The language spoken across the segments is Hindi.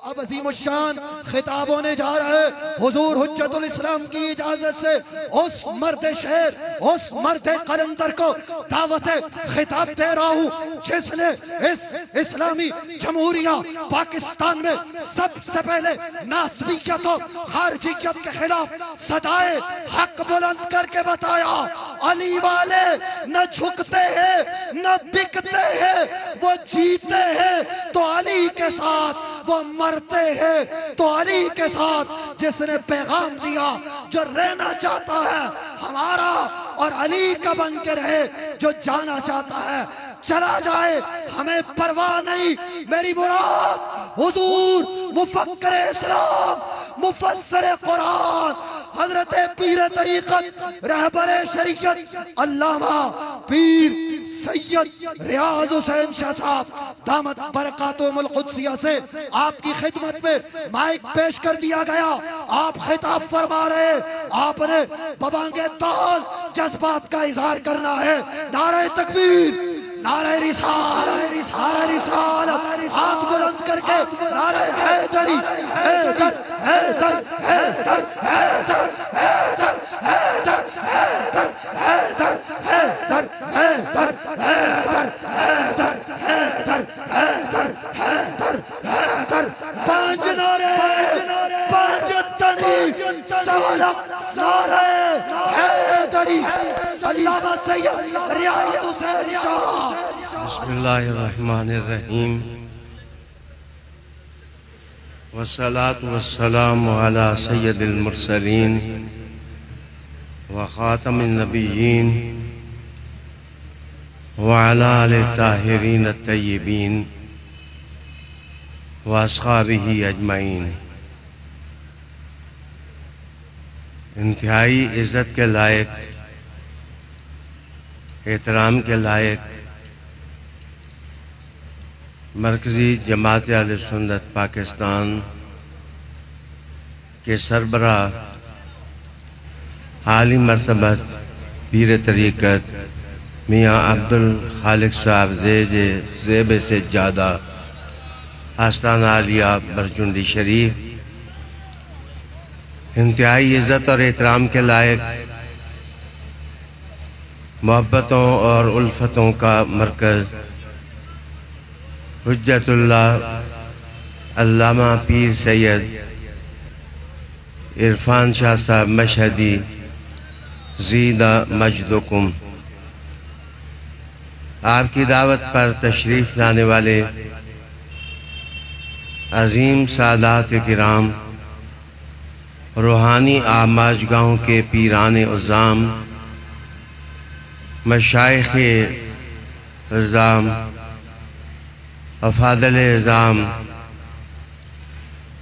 अब अज़ीमुश्शान खिताब होने जा रहा है हुजूर हुज्जतुल इस्लाम की इजाजत से उस मर्द शेर, उस मर्द कलंदर को दावत खिताब दे रहा हूँ जिसने इस इस्लामी जमहूरिया पाकिस्तान में सबसे पहले नास्बियत और खारजियत के खिलाफ सदाए हक बुलंद करके बताया, अली वाले न झुकते हैं न बिकते हैं, वो जीते हैं तो अली के साथ, वो मरते हैं तो अली के साथ। जिसने पैगाम दिया जो रहना चाहता है हमारा और अली का बन के रहे, जो जाना चाहता है चला जाए, हमें परवाह नहीं। मेरी मुराद हुजूर मुफक्किर इस्लाम, मुफस्सिर कुरान, हजरत पीर तरीक़त, रहबर शरीयत अल्लामा पीर सैयद रियाज हुसैन शाह साहब दामत बरकातुहुल कुद्सिया से आपकी खिदमत में माइक पेश कर दिया गया। आप खिताब फरमा रहे, आपने बबांगे ताल जज्बात का इजहार करना है। नारे तकबीर, नारे रिसालत, नारे रिसालत, हाथ बुलंद करके नारे हैदरी, हैदर, हैदर, हैदर, हैदर, हैदर, हैदर, हैदर, हैदर, हैदर, हैदर, हैदर, हैदर, हैदर, हैदर, हैदर, हैदर, पांच नारे, पांच तनी, सवालक नारे हैदरी, अल्लामा सैयद रियाज हुसैन शाह। बिस्मिल्लाहिर्रहमानिर्रहीम वस्सलातु वस्सलामु अला सय्यदिल मुरसलीन व खातमिन नबिय्यीन व अला आलिहि ताहिरीन अत्तय्यिबीन व अस्हाबिही अजमईन। इंतहाई इज़्ज़त के लायक, एहतराम के लायक मरकज़ी जमात अहले सुन्नत पाकिस्तान के सरबराह आली मर्तबत पीर तरीक़त मियाँ अब्दुल खालिक साहब ज़ेब से ज़्यादा आस्ताना आलिया बरजुंडी शरीफ, इंतहाई इज़्ज़त और एहतराम के लायक मोहब्बतों और उल्फतों का मरकज़ हुज्जतुल्लाह अल्लामा पीर सैयद इरफान शाह साहब मशहदी ज़ीदा मजदुकुम, आपकी दावत पर तशरीफ़ लाने वाले अज़ीम सादात किराम, रूहानी आमाजगाहों के पीराने उज़्ज़ाम, मशाइख़े इज़्ज़ाम, अफ़ादले इज़्ज़ाम,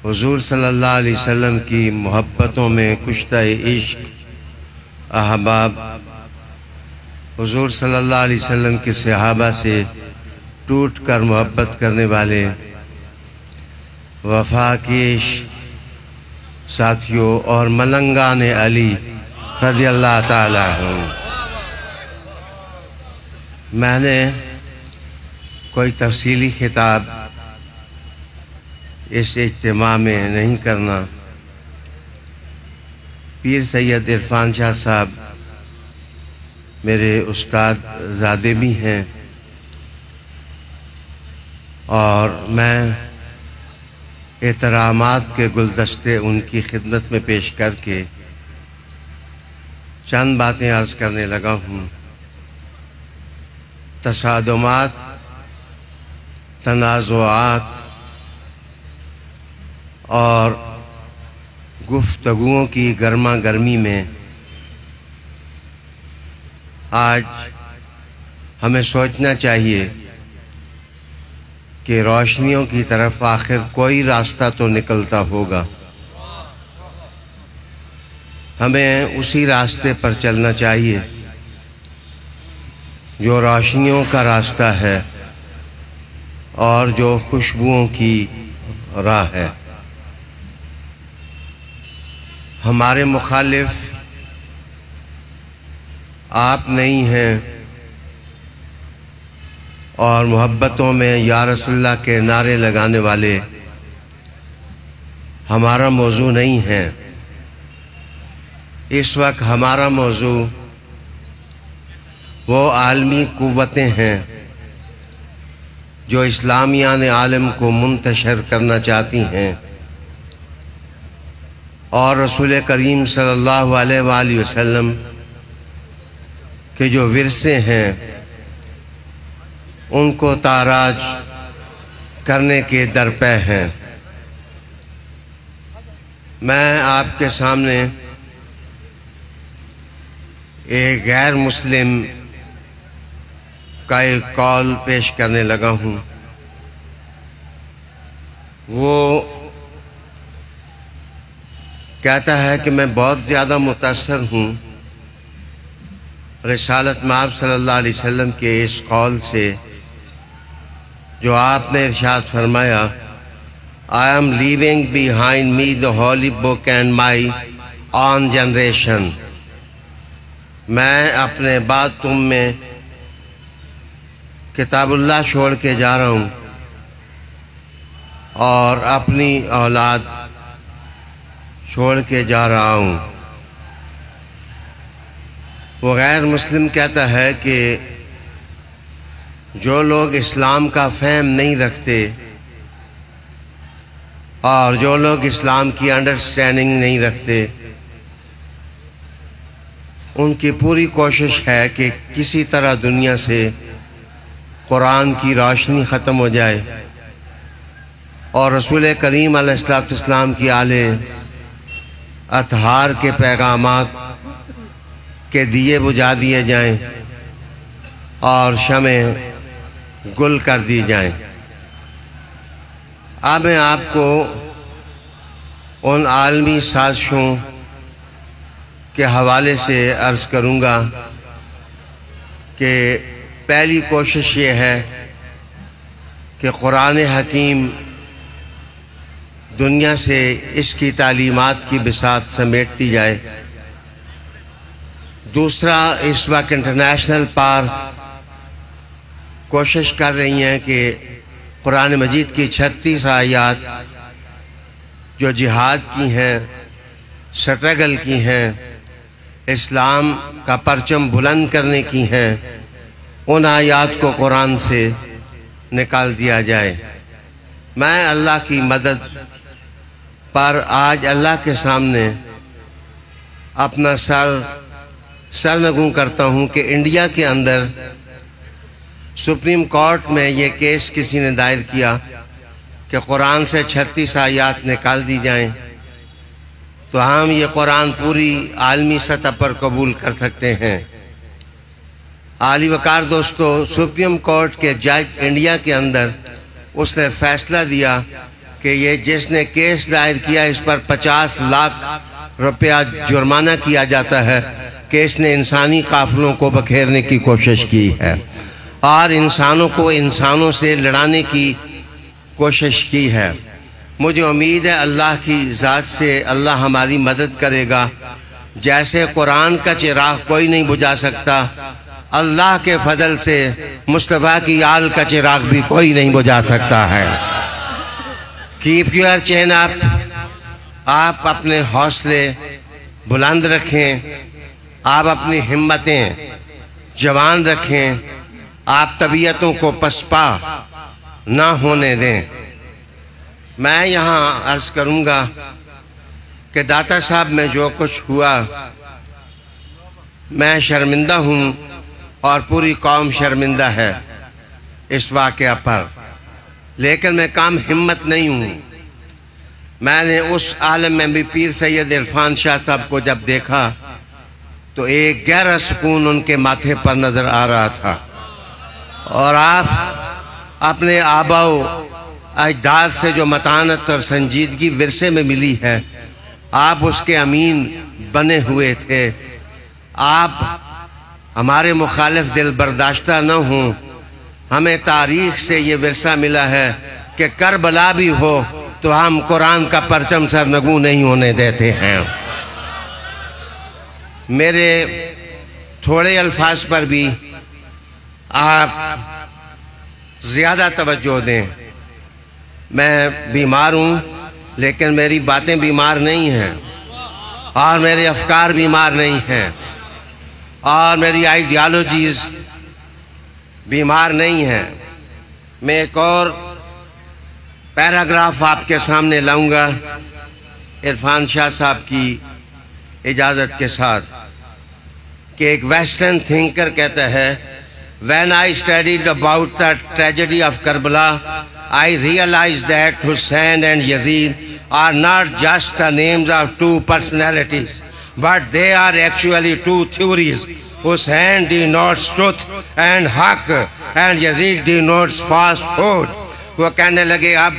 हुज़ूर सल्लल्लाहु अलैहि वसल्लम की मोहब्बतों में कुश्ता इश्क अहबाब, हुज़ूर सल्लल्लाहु अलैहि वसल्लम के सहाबा से टूट कर मोहब्बत करने वाले वफ़ाकेश साथियों और मलंगान अली रज़ियल्लाहु ताला अन्हु, मैंने कोई तफसीली खिताब इस इज्तिमा में नहीं करना। पीर सैयद इरफान शाह साहब मेरे उस्ताद ज़ादे भी हैं और मैं एहतरामात के गुलदस्ते उनकी खिदमत में पेश करके चंद बातें अर्ज़ करने लगा हूँ। तसादुमात, तनाज़ुआत और गुफ्तगुओं की गर्मा गर्मी में आज हमें सोचना चाहिए कि रोशनियों की तरफ आखिर कोई रास्ता तो निकलता होगा। हमें उसी रास्ते पर चलना चाहिए जो रोशनियों का रास्ता है और जो खुशबुओं की राह है। हमारे मुखालिफ आप नहीं हैं और मोहब्बतों में या रसूलुल्लाह के नारे लगाने वाले हमारा मौजू नहीं है। इस वक्त हमारा मौजू वो आलमी क़ुव्वतें हैं जो इस्लामियान आलम को मुंतशर करना चाहती हैं और रसूल करीम सल्लल्लाहु अलैहि वसल्लम के जो विरसे हैं उनको ताराज करने के दरपे हैं। मैं आपके सामने एक गैर मुस्लिम का एक कॉल पेश करने लगा हूँ। वो कहता है कि मैं बहुत ज़्यादा मुतासर हूँ रिसालत माब सल्लल्लाहु अलैहि वसल्लम के इस कौल से जो आपने इरशाद फरमाया, I am leaving behind me the Holi book and my on generation. मैं अपने बाद तुम में किताबुल्लाह छोड़ के जा रहा हूँ और अपनी औलाद छोड़ के जा रहा हूँ। वो गैर मुस्लिम कहता है कि जो लोग इस्लाम का फ़हम नहीं रखते और जो लोग इस्लाम की अंडरस्टैंडिंग नहीं रखते, उनकी पूरी कोशिश है कि किसी तरह दुनिया से कुरान की रोशनी ख़त्म हो जाए और रसूल करीम अलैहिस्सलाम की आले अतहार के पैगामात के दिए बुझा दिए जाएं और शमें गुल कर दी जाएं। अब मैं आपको उन आलमी साजिशों के हवाले से अर्ज़ करूँगा कि पहली कोशिश ये है कि कुरान हकीम दुनिया से इसकी तालीमात की बिसात समेटती जाए। दूसरा, इस वक्त इंटरनेशनल पार्क कोशिश कर रही हैं कि कुरान मजीद की 36 आयात जो जिहाद की हैं, स्ट्रगल की हैं, इस्लाम का परचम बुलंद करने की हैं, उन आयात को कुरान से निकाल दिया जाए। मैं अल्लाह की मदद पर आज अल्लाह के सामने अपना सरनगू करता हूँ कि इंडिया के अंदर सुप्रीम कोर्ट में ये केस किसी ने दायर किया कि कुरान से 36 आयात निकाल दी जाएं, तो हम ये कुरान पूरी आलमी सतह पर कबूल कर सकते हैं। आली वकार दोस्तों, सुप्रीम कोर्ट के जज इंडिया के अंदर उसने फैसला दिया कि ये जिसने केस दायर किया इस पर 50 लाख रुपया जुर्माना किया जाता है कि इसने इंसानी काफिलों को बखेरने की कोशिश की है और इंसानों को इंसानों से लड़ाने की कोशिश की है। मुझे उम्मीद है अल्लाह की ज़ात से अल्लाह हमारी मदद करेगा। जैसे कुरान का चिराग कोई नहीं बुझा सकता, अल्लाह के फजल से मुस्तफ़ा की आल का चिराग भी कोई नहीं बुझा सकता है। Keep your chain up. आप अपने हौसले बुलंद रखें, आप अपनी हिम्मतें जवान रखें, आप तबीयतों को पसपा ना होने दें। मैं यहाँ अर्ज़ करूँगा कि दाता साहब में जो कुछ हुआ, मैं शर्मिंदा हूँ और पूरी कौम शर्मिंदा है इस वाक़या पर, लेकिन मैं काम हिम्मत नहीं हूँ। मैंने उस आलम में भी पीर सैयद इरफान शाह साहब को जब देखा तो एक गहरा सुकून उनके माथे पर नज़र आ रहा था। और आप अपने आबाओ अजदाद से जो मतानत और संजीदगी विरसे में मिली है, आप उसके अमीन बने हुए थे। आप हमारे मुखालिफ दिल बर्दाश्ता न हों। हमें तारीख से ये विरसा मिला है कि करबला भी हो तो हम कुरान का परचम सरनगू नहीं होने देते हैं। मेरे थोड़े अल्फाज पर भी आप ज़्यादा तवज्जो दें। मैं बीमार हूँ, लेकिन मेरी बातें बीमार नहीं हैं और मेरे अफकार बीमार नहीं हैं और मेरी आइडियालॉजीज बीमार नहीं हैं। मैं एक और पैराग्राफ आपके सामने लाऊंगा इरफान शाह साहब की इजाज़त के साथ कि एक वेस्टर्न थिंकर कहता है, When I studied about the tragedy of Karbala, I realized that Hussein and Yazid are not just the names of two personalities, but they are actually two theories. Hussein denotes truth and haq, and Yazid denotes falsehood. वो कहने लगे अब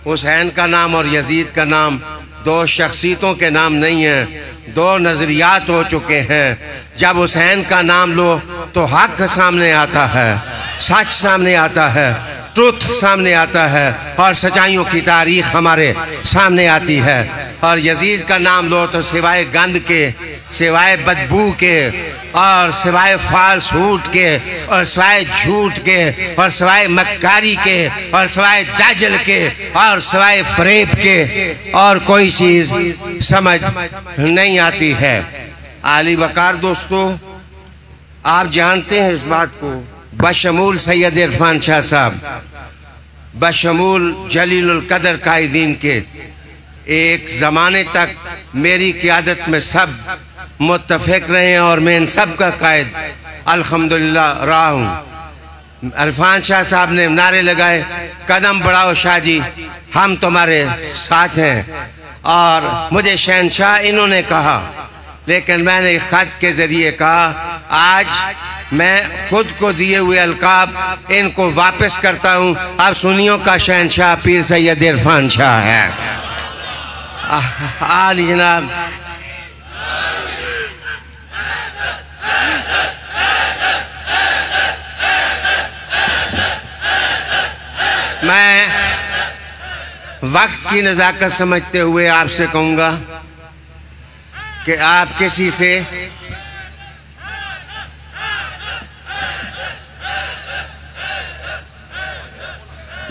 हुसैन का नाम और यजीद का नाम दो शख्सियतों के नाम नहीं हैं, दो नजरियात हो चुके हैं। जब हुसैन का नाम लो तो हक सामने आता है, सच सामने आता है, ट्रुथ सामने आता है और सच्चाइयों की तारीख हमारे सामने आती है। और यजीद का नाम लो तो सिवाय गंद के, सिवाय बदबू के और सिवाय फाल्सूट के और सिवाय झूठ के और सिवाय मक्कारी के और सिवाय दाजल के और सिवाय फरेब के और कोई चीज़ समझ नहीं आती है। आली वकार दोस्तों, आप जानते हैं इस बात को, बशमूल सैयद इरफान शाह साहब, बशमूल जलीलुल कदर कायदीन के, एक ज़माने तक मेरी क़यादत में सब मुत्तफ़िक रहे हैं और मैं इन सब का कायद अल्हम्दुलिल्लाह रहा हूँ। इरफान शाह साहब ने नारे लगाए, कदम बढ़ाओ शाह जी, हम तुम्हारे साथ हैं। और मुझे शहंशाह इन्होंने कहा, लेकिन मैंने ख़त के ज़रिए कहा आज मैं खुद को दिए हुए अलकाब इनको वापस करता हूँ। अब सुन्नियों का शहंशाह पीर सैयद इरफान शाह है। आली जनाब, मैं वक्त की नज़ाकत समझते हुए आपसे कहूँगा कि आप किसी से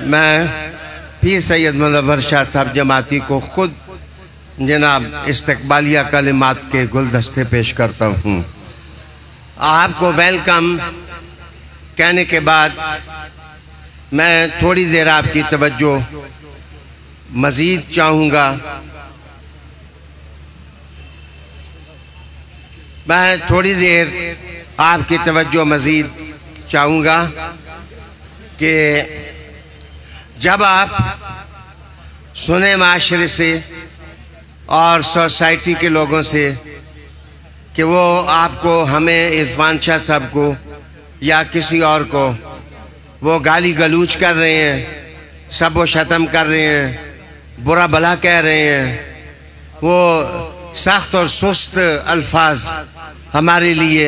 मैं पीर सैयद मुनव्वर शाह साहब जमाती को खुद जनाब इस्तकबालिया कलिमात के गुलदस्ते पेश करता हूँ। आपको वेलकम कहने के बाद मैं थोड़ी देर आपकी तवज्जो मज़ीद चाहूँगा। मैं थोड़ी देर आपकी तवज्जो मज़ीद चाहूँगा कि जब आप सुने माशरे से और सोसाइटी के लोगों से कि वो आपको, हमें, इरफान शाह साहब को या किसी और को वो गाली गलूच कर रहे हैं, सब वो शतम कर रहे हैं, बुरा भला कह रहे हैं, वो सख्त और सुस्त अल्फाज हमारे लिए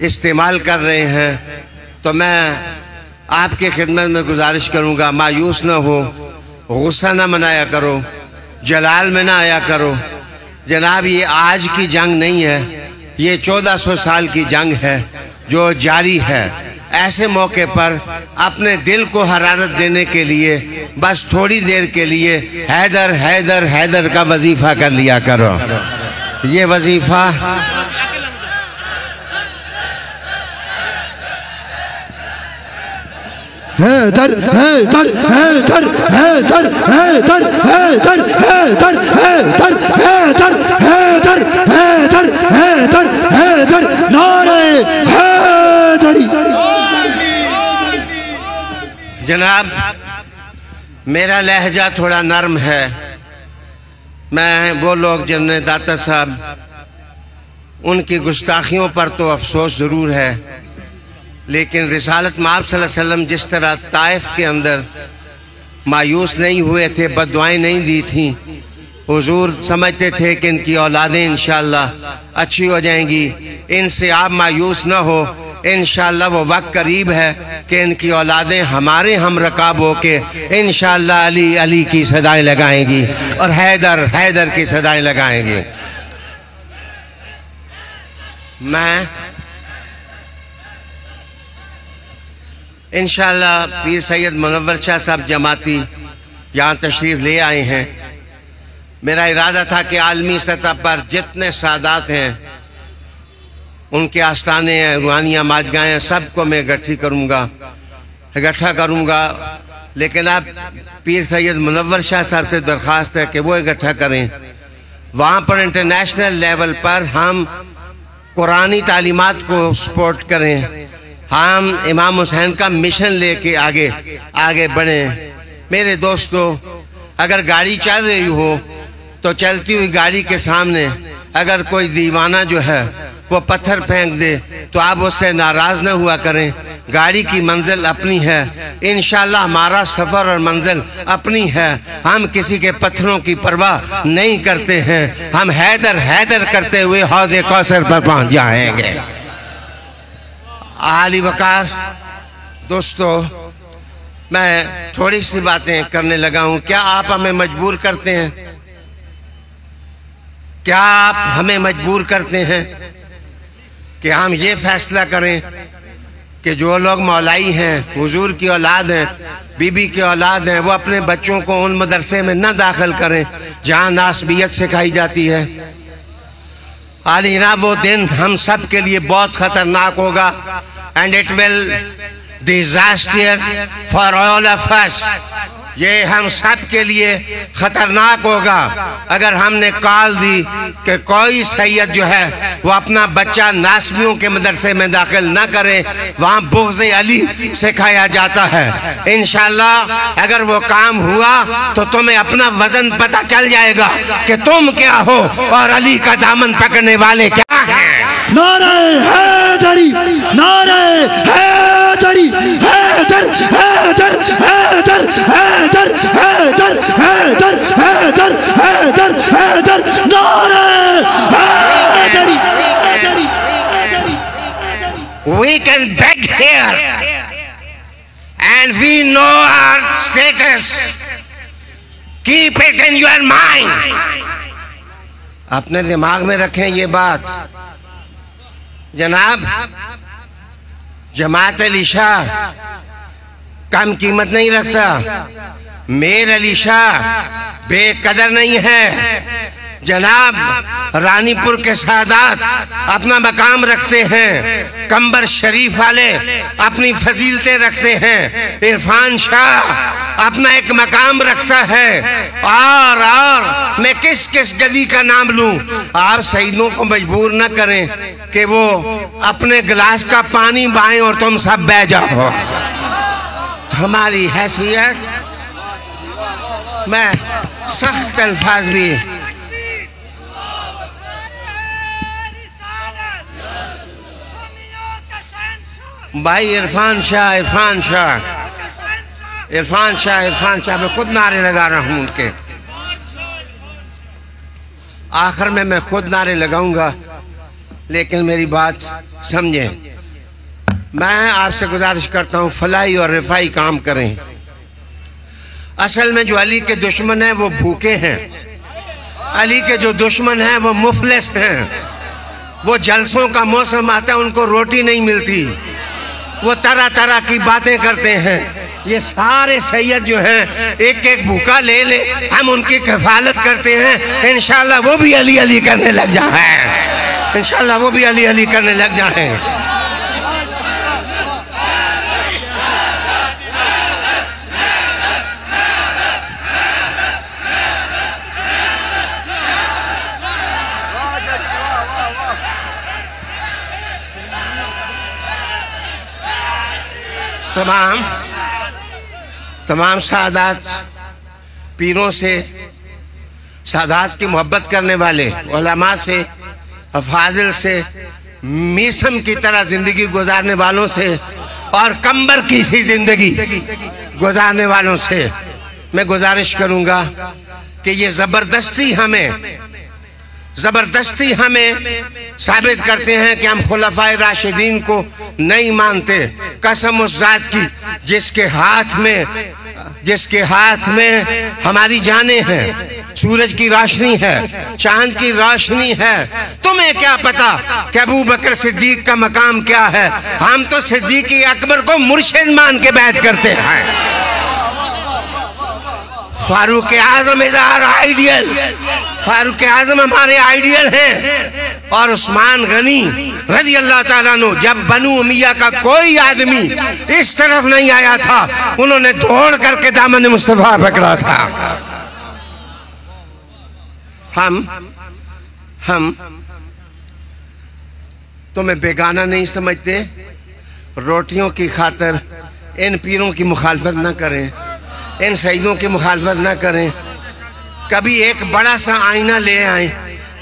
इस्तेमाल कर रहे हैं, तो मैं आपके खिदमत में गुजारिश करूँगा मायूस ना हो, गुस्सा ना मनाया करो, जलाल में ना आया करो। जनाब ये आज की जंग नहीं है, ये 1400 साल की जंग है जो जारी है। ऐसे मौके पर अपने दिल को हरारत देने के लिए बस थोड़ी देर के लिए हैदर हैदर हैदर का वजीफा कर लिया करो। ये वजीफा हैदर हैदर हैदर हैदर हैदर हैदर हैदर हैदर हैदर हैदर हैदर हैदर हैदर नारे हैदरी। जनाब मेरा लहजा थोड़ा नरम है। मैं वो लोग जिन्हें दाता साहब, उनकी गुस्ताखियों पर तो अफसोस ज़रूर है, लेकिन रिसालत माब सल्लल्लाहु अलैहि वसल्लम जिस तरह ताइफ के अंदर मायूस नहीं हुए थे, बद्दुआएं नहीं दी थी, हुजूर समझते थे कि इनकी औलादें इंशाअल्लाह अच्छी हो जाएंगी, इनसे आप मायूस ना हो, इंशाअल्लाह वो वक्त करीब है कि इनकी औलादें हमारे हम रकाब हो के इंशाअल्लाह अली अली की सदाएं लगाएंगी और हैदर हैदर की सदाएं लगाएंगी। मैं इंशाअल्लाह पीर सैयद मुनव्वर शाह साहब जमाती यहाँ तशरीफ़ ले आए हैं। मेरा इरादा था कि आलमी सतह पर जितने सादात हैं, उनके आस्थाने हैं, रूहानियाँ, माजगाहें हैं, सबको मैं इकट्ठा करूँगा। लेकिन अब पीर सैयद मुनव्वर शाह साहब से दरख्वास्त है कि वो इकट्ठा करें। वहाँ पर इंटरनेशनल लेवल पर हम कुरानी तालीमात को सपोर्ट करें, हम इमाम हुसैन का मिशन लेके आगे बढ़ें। मेरे दोस्तों, अगर गाड़ी चल रही हो तो चलती हुई गाड़ी के सामने अगर कोई दीवाना जो है वो पत्थर फेंक दे तो आप उससे नाराज न हुआ करें। गाड़ी की मंजिल अपनी है, इंशाल्लाह हमारा सफर और मंजिल अपनी है। हम किसी के पत्थरों की परवाह नहीं करते हैं, हम हैदर करते हुए हौज़े कौसर पर पहुंच जाएंगे। आली वकार दोस्तों, मैं थोड़ी सी बातें करने लगा हूं। क्या आप हमें मजबूर करते हैं? क्या आप हमें मजबूर करते हैं कि हम ये फैसला करें कि जो लोग मौलाई हैं, हुजूर की औलाद हैं, बीबी की औलाद हैं, वो अपने बच्चों को उन मदरसे में न दाखिल करें जहाँ नासबियत सिखाई जाती है? आलिना वो दिन हम सब के लिए बहुत खतरनाक होगा, and it will disaster for all of us. ये हम सब के लिए खतरनाक होगा अगर हमने कॉल दी कि कोई सैयद जो है वो अपना बच्चा नासबियों के मदरसे में दाखिल न करे, वहाँ बुग़्ज़ अली सिखाया जाता है। इंशाअल्लाह अगर वो काम हुआ तो तुम्हें अपना वजन पता चल जाएगा कि तुम क्या हो और अली का दामन पकड़ने वाले क्या हैं। नारे हैदरी, नारे हैदरी, हैदर हैदर हैदर हैदर हैदर हैदर हैदर हैदर हैदर, नारे Hydari Hydari Hydari. We can beg here and we know our status. Keep it in your mind. अपने दिमाग में रखें ये बात। जनाब, जमात अली शाह कम कीमत नहीं रखता, मेर अली शाह बेकदर नहीं है। जनाब, रानीपुर के सादात अपना मकाम रखते हैं, कंबर शरीफ वाले अपनी फजीलतें रखते हैं, इरफान शाह अपना एक मकाम रखता है। और मैं किस किस गदी का नाम लूं? आप शहीदों को मजबूर न करें कि वो अपने गिलास का पानी बाएं और तुम सब बह जाओ। हमारी हैसियत, मैं सख्त अल्फाज भी भाई इरफान शाह मैं खुद नारे लगा रहा हूं उनके। आखिर में मैं खुद नारे लगाऊंगा, लेकिन मेरी बात समझें। मैं आपसे गुजारिश करता हूं फलाई और रिफाई काम करें। असल में जो अली के दुश्मन हैं वो भूखे हैं, अली के जो दुश्मन हैं वो मुफलिस हैं। वो जलसों का मौसम आता है, उनको रोटी नहीं मिलती, वो तरह तरह की बातें करते हैं। ये सारे सैयद जो हैं एक एक भूखा ले ले, हम उनकी कफालत करते हैं। इंशाल्लाह वो भी अली अली करने लग जाए, इंशाल्लाह वो भी अली अली करने लग जाए। तमाम सादात पीरों से, सादात की मोहब्बत करने वाले उलमा से, अफाजिल से, मीसम की तरह जिंदगी गुजारने वालों से और कंबर की सी जिंदगी गुजारने वालों से मैं गुजारिश करूंगा कि ये जबरदस्ती हमें साबित करते हैं कि हम खुलफाए राशिदीन को नहीं मानते। कसम उस जात की जिसके हाथ में हमारी जानें हैं, सूरज की रोशनी है, चांद की रोशनी है। तुम्हें क्या पता कि अबू बकर सिद्दीक का मकाम क्या है? हम तो सिद्दीक अकबर को मुर्शिद मान के बैत करते हैं। फारूक आजम इज आवर आइडियल, फारूक आजम हमारे आइडियल हैं। और उस्मान गनी रज़ी अल्लाह ताला अन्हु, जब बनु उमैया का कोई आदमी इस तरफ नहीं आया था, उन्होंने दौड़ करके दामन मुस्तफा पकड़ा था। हम तुम्हें बेगाना नहीं समझते। रोटियों की खातिर इन पीरों की मुखालफत ना करें, इन शहीदों की मुखालफत ना करें। कभी एक बड़ा सा आईना ले आए,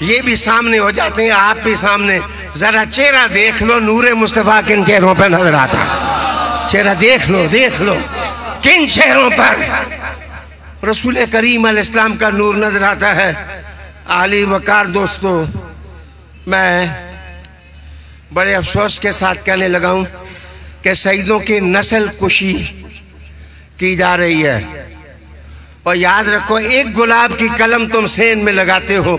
ये भी सामने हो जाते हैं, आप भी सामने। जरा चेहरा देख लो, नूरे मुस्तफा किन चेहरों पर नजर आता। चेहरा देख लो, देख लो किन चेहरों पर रसूल करीम अलैहिस्सलाम का नूर नजर आता है। आली वकार दोस्तों, मैं बड़े अफसोस के साथ कहने लगा हूं कि शहीदों की नस्ल कुशी की जा रही है। और याद रखो, एक गुलाब की कलम तुम सेन में लगाते हो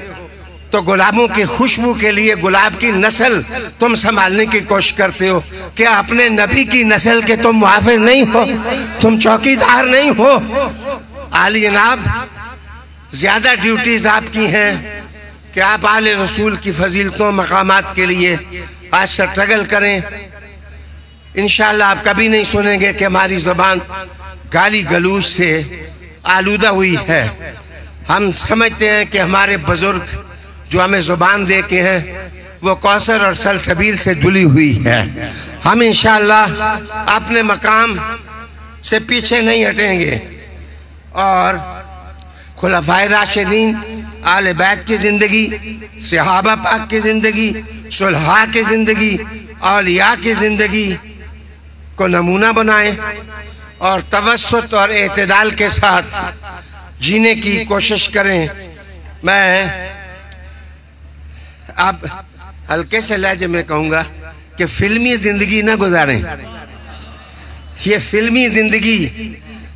तो गुलाबों की खुशबू के लिए गुलाब की नस्ल तुम संभालने की कोशिश करते हो। क्या अपने नबी की नस्ल के तुम मुहाफिज नहीं हो? तुम चौकीदार नहीं हो? आली जनाब, ज्यादा ड्यूटीज आपकी हैं कि आप आले रसूल की फजीलतों मकामात के लिए आज स्ट्रगल करें। इंशाअल्लाह आप कभी नहीं सुनेंगे कि हमारी ज़ुबान गाली गलूज से आलूदा हुई है। हम समझते हैं कि हमारे बुजुर्ग जो हमें ज़ुबान दे के हैं वो कौसर और सलसबील से धुली हुई है। हम इंशाअल्लाह अपने मकाम से पीछे नहीं हटेंगे और खुलफाए राशिदीन, आले बैत की ज़िंदगी, सहाबा पाक की ज़िंदगी, सुलहा की ज़िंदगी, औलिया की ज़िंदगी को नमूना बनाएं और तवस्सुत और एतदाल के साथ जीने की कोशिश करें। मैं अब हल्के से लहजे में कहूँगा कि फिल्मी ज़िंदगी ना गुजारें। ये फिल्मी ज़िंदगी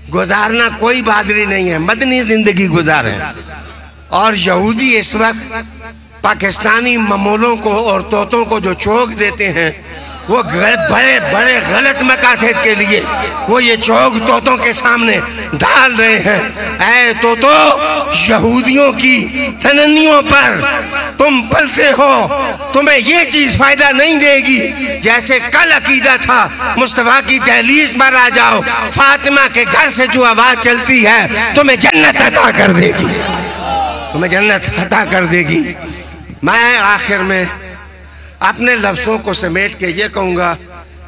गुजारना कोई बहादुरी नहीं है, मदनी ज़िंदगी गुजारें। और यहूदी इस वक्त पाकिस्तानी ममूलों को और तोतों को जो चौक देते हैं, वो बड़े बड़े गलत मकासद के लिए वो ये चौक तोतों के सामने डाल रहे हैं। ऐ तोतो, यहूदियों की तनन्नियों पर तुम पलते हो, तुम्हें ये चीज फायदा नहीं देगी जैसे कल अकीदा था मुस्तफा की दहलीज पर आ जाओ, फातिमा के घर से जो आवाज चलती है तुम्हें जन्नत अता कर देगी, तुम्हें जन्नत अता कर देगी। मैं आखिर में अपने लफ्ज़ों को समेट के ये कहूँगा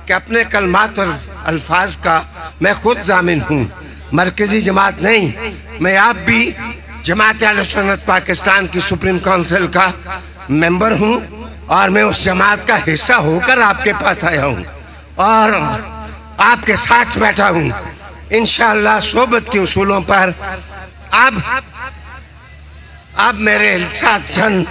कि अपने कलमात और अल्फाज का मैं खुद जामिन हूँ, मरकज़ी जमात नहीं। मैं आप भी जमात अहले सुन्नत पाकिस्तान की सुप्रीम काउंसिल का मेंबर हूँ और मैं उस जमात का हिस्सा होकर आपके पास आया हूँ और आपके साथ बैठा हूँ। इंशाअल्लाह सोबत के उसूलों पर अब मेरे साथ जन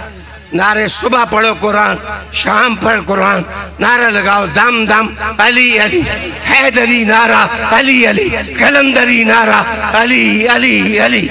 नारे सुबह पढ़ो कुरान, शाम पढ़ कुरान, नारा लगाओ दम दम अली अली, हैदरी नारा अली अली, कलंदरी नारा अली अली अली।